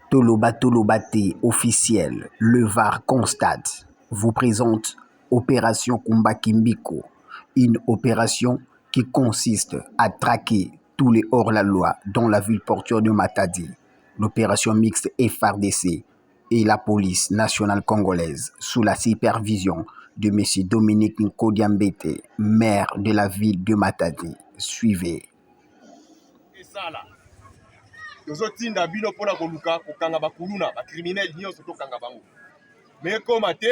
Tolobate officiel, le VAR constate, vous présente Opération Kumba Kimbiko, une opération qui consiste à traquer tous les hors-la-loi dans la ville portuaire de Matadi. L'opération mixte FARDC et la police nationale congolaise, sous la supervision de M. Dominique Nkodiambete, maire de la ville de Matadi. Suivez. Tozotinda bino pona koluka kokanga bakuluna bacriminel nyonso tokanga bango mais koma te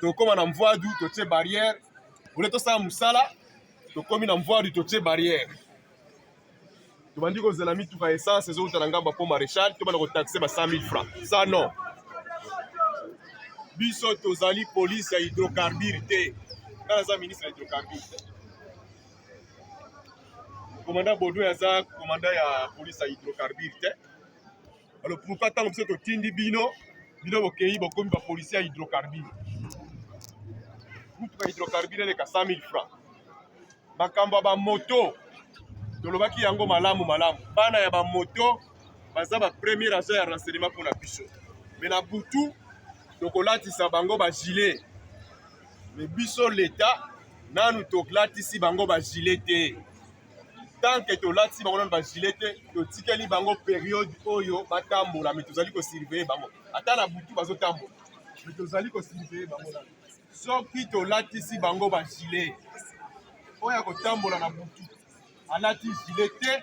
tokoma na mvoadu totie barrière vole tosala musala tokomi na mvoadu totie barrière tobandi kozela mituka essence ezouta na ngambo po maréchal tobanda kotaxe ba 100 000 francs ça non biso tozali police ya hydrocarbure te kana za ministre ya hydrocarbure te commandant Baudouin aza commandant ya police ya hydrocarbure te. Alors pourquoi tant que tu tindi bino bokei bokomi ba policier ya hydrocarbure mutuka hydrocarbure le ka 100 000 francs makambo ba moto tolobaki yango malamu bana ya ba moto baza ba premier agent ya renseignement pour la biso mais na butu tokolatisa bango ba gilet mais biso l'état nanu tokolatisi bango ba gilet te. Tant que tu as dit que tu as dit période oyo batambola mais tozali ko surveiller bango ata na butu bazo tambola mais tozali ko surveiller bango soki to latisi bango ba gilet oya ko tambola na butu alati gilet te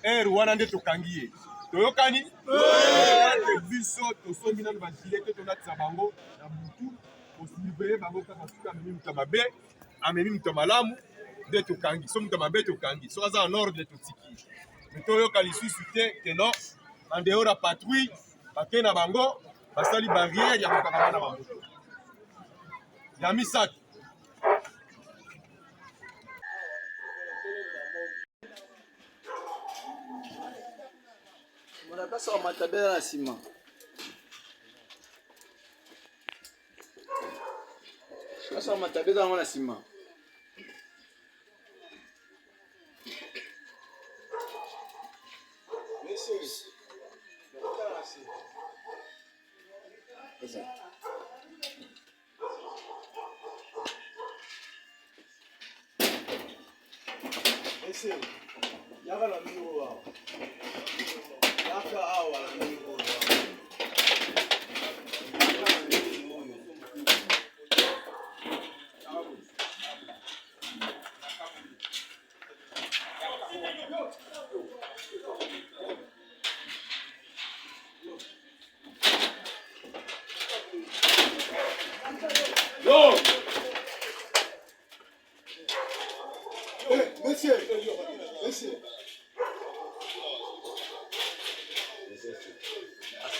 er wana nde tokangi ye toyokani te biso tosombi na ba gilet te to latisa bango na butu ko surveiller bango kaka suka mimi mtamabe amemi mtamalamu de tokangi so mutu mabe tokangi so aza en ordre totiki toyoka lisusu te que non en dehors ya patrouille bake na bango basali barrière ya kokanga na bango ya misato mona pesa wa matabela na sima pesa wa matabela na sima Monsieur.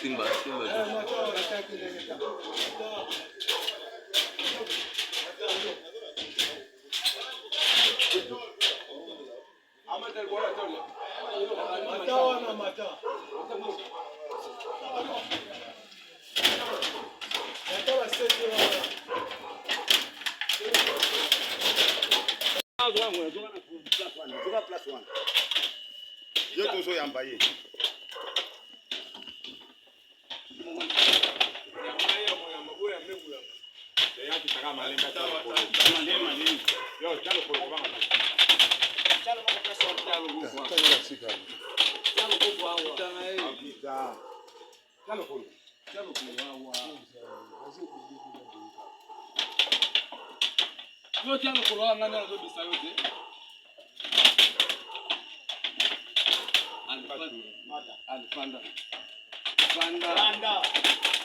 Simba. Je tozo yambaye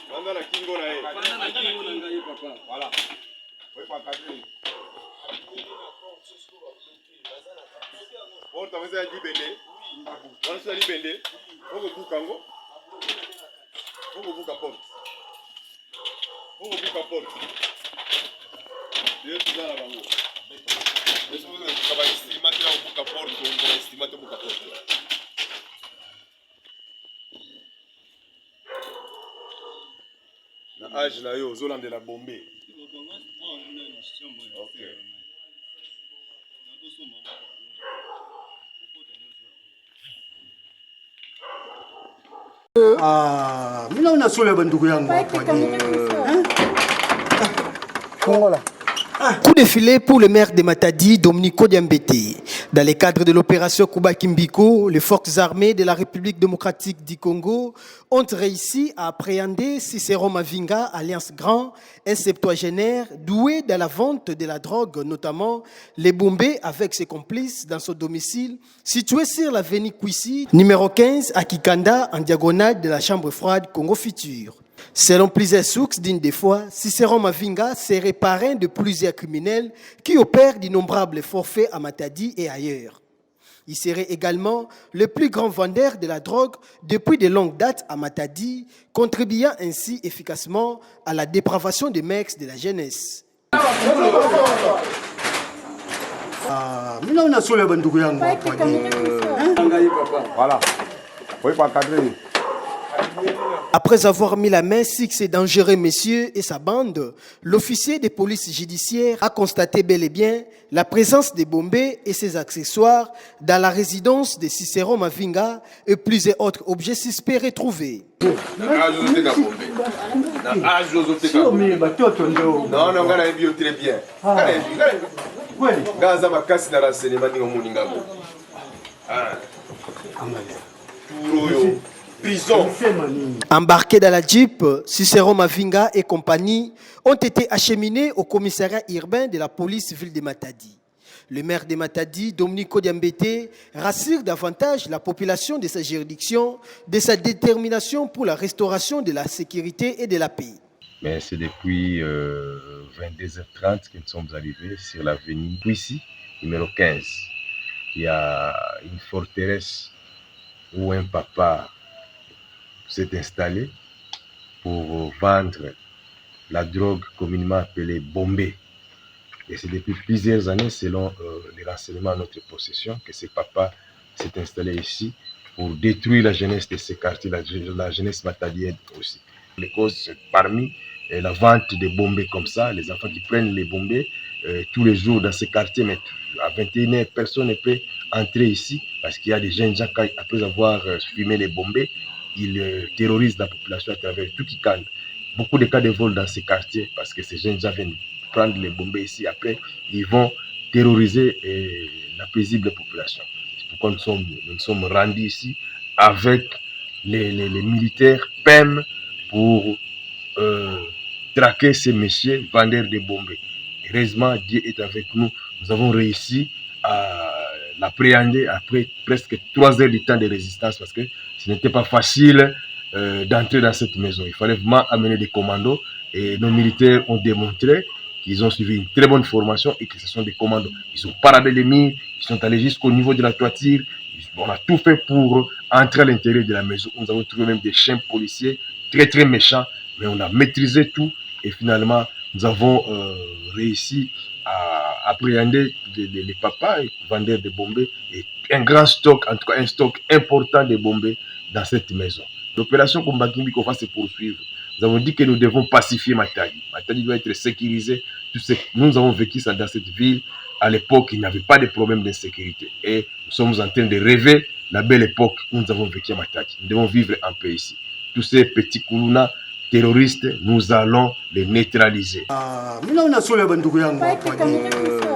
Banda la kingo na ye. Banda na kingo na ngai papa. Voilà. Oui papa. Porte vous a dit bende. Voilà ça dit bende. Oko bukango. Oko buka porte. Oko buka porte. Dieu tout à la bango. Est-ce que vous avez estimé que la buka porte ou vous avez estimé que buka porte? Na âge na yo ozolande la bombe. Okay. Mina unasole bandugu yangu hapa. Coup de filet pour le maire de Matadi, Dominico Diambété. Dans le cadre de l'opération Kuba Kimbiko, les forces armées de la République démocratique du Congo ont réussi à appréhender Cicero Mavinga, Alliance Grand, un septuagénaire doué dans la vente de la drogue, notamment les bombés avec ses complices dans son domicile, situé sur l'avenue Kwisi, numéro 15 à Kikanda, en diagonale de la chambre froide Congo Futur. Selon plusieurs sources, d'une des fois, Cicero Mavinga serait parrain de plusieurs criminels qui opèrent d'innombrables forfaits à Matadi et ailleurs. Il serait également le plus grand vendeur de la drogue depuis de longues dates à Matadi, contribuant ainsi efficacement à la dépravation des mecs de la jeunesse. Mina unasole bandugu yangu hapa. Voilà. Oui, pas cadrer. Après avoir mis la main sur ces dangereux messieurs et sa bande, l'officier de police judiciaire a constaté bel et bien la présence des bombés et ses accessoires dans la résidence de Cicero Mavinga et plusieurs autres objets suspects retrouvés. Embarqués dans la Jeep, Cicero Mavinga et compagnie ont été acheminés au commissariat urbain de la police ville de Matadi. Le maire de Matadi, Dominico Diambété, rassure davantage la population de sa juridiction de sa détermination pour la restauration de la sécurité et de la paix. Mais c'est depuis 22h30 que nous sommes arrivés sur l'avenue Kwisi, numéro 15. Il y a une forteresse où un papa s'est installé pour vendre la drogue communément appelée bombée. Et c'est depuis plusieurs années, selon les renseignements à notre possession, que ce papa s'est installé ici pour détruire la jeunesse de ces quartiers, la jeunesse matadienne aussi. Les causes, c'est parmi la vente de bombées comme ça, les enfants qui prennent les bombées tous les jours dans ces quartiers, mais à 21h, personne ne peut entrer ici parce qu'il y a des jeunes gens, après avoir fumé les bombées, ils terrorisent la population à travers tout Kikanda. Beaucoup de cas de vol dans ces quartiers parce que ces jeunes gens viennent prendre les bombées ici. Après, ils vont terroriser la paisible population. C'est pourquoi nous sommes rendus ici avec les militaires PEM pour traquer ces messieurs vendeurs de bombées. Heureusement, Dieu est avec nous. Nous avons réussi à l'appréhender après presque 3 heures de temps de résistance parce que ce n'était pas facile d'entrer dans cette maison. Il fallait vraiment amener des commandos et nos militaires ont démontré qu'ils ont suivi une très bonne formation et que ce sont des commandos. Ils ont paradé les murs, ils sont allés jusqu'au niveau de la toiture. On a tout fait pour entrer à l'intérieur de la maison. Nous avons trouvé même des chiens policiers très très méchants, mais on a maîtrisé tout et finalement nous avons réussi à appréhender les papas et vendeurs de bombées et un grand stock, en tout cas un stock important de bombées dans cette maison. L'opération Kuba Kimbiko va se poursuivre. Nous avons dit que nous devons pacifier Matadi. Matadi doit être sécurisé. Nous avons vécu ça dans cette ville. À l'époque, il n'y avait pas de problème d'insécurité. Et nous sommes en train de rêver la belle époque où nous avons vécu à Matadi. Nous devons vivre en paix ici. Tous ces petits koulouna terroristes, nous allons les neutraliser. Mina unasole bandugu yangu hapa.